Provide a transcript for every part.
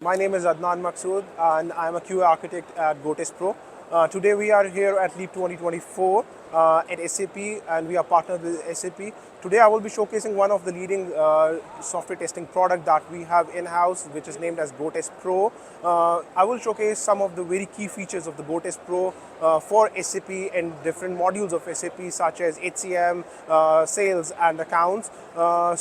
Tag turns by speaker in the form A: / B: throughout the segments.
A: My name is Adnan Maqsood and I'm a QA architect at GoTestPro. Today we are here at Leap 2024 at SAP and we are partnered with SAP. Today I will be showcasing one of the leading software testing product that we have in-house, which is named as GoTestPro. I will showcase some of the very key features of the GoTestPro for SAP and different modules of SAP such as HCM, sales and accounts. For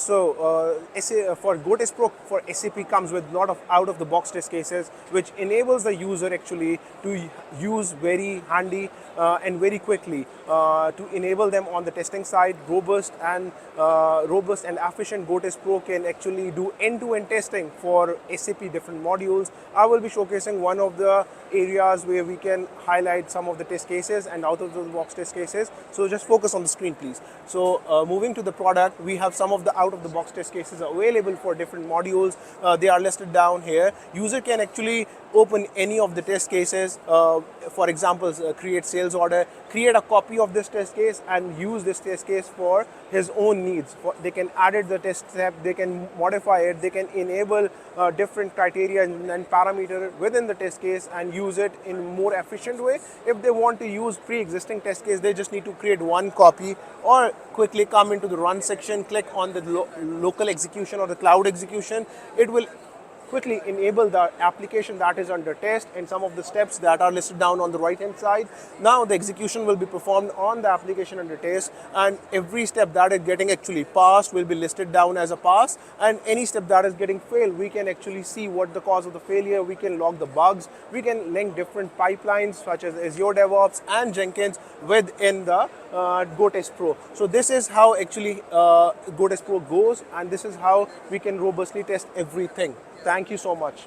A: GoTestPro for SAP comes with a lot of out-of-the-box test cases, which enables the user actually to use very handy and very quickly to enable them on the testing side. Robust and efficient GoTestPro can actually do end-to-end testing for SAP different modules. I will be showcasing one of the areas where we can highlight some of the test cases and out-of-the-box test cases. So just focus on the screen, please. So moving to the product, we have some of the out-of-the-box test cases available for different modules. They are listed down here. User can actually open any of the test cases. For example, create sales order, create a copy of this test case and use this test case for his own needs. They can edit the test step, they can modify it, they can enable different criteria and parameter within the test case and use it in a more efficient way. If they want to use pre-existing test case, they just need to create one copy or quickly come into the run section, click on the local execution or the cloud execution. It will quickly enable the application that is under test and some of the steps that are listed down on the right hand side. Now the execution will be performed on the application under test, and every step that is getting actually passed will be listed down as a pass, and any step that is getting failed, we can actually see what the cause of the failure, we can log the bugs, we can link different pipelines such as Azure DevOps and Jenkins within the GoTestPro. So this is how actually GoTestPro goes, and this is how we can robustly test everything. Thank you so much.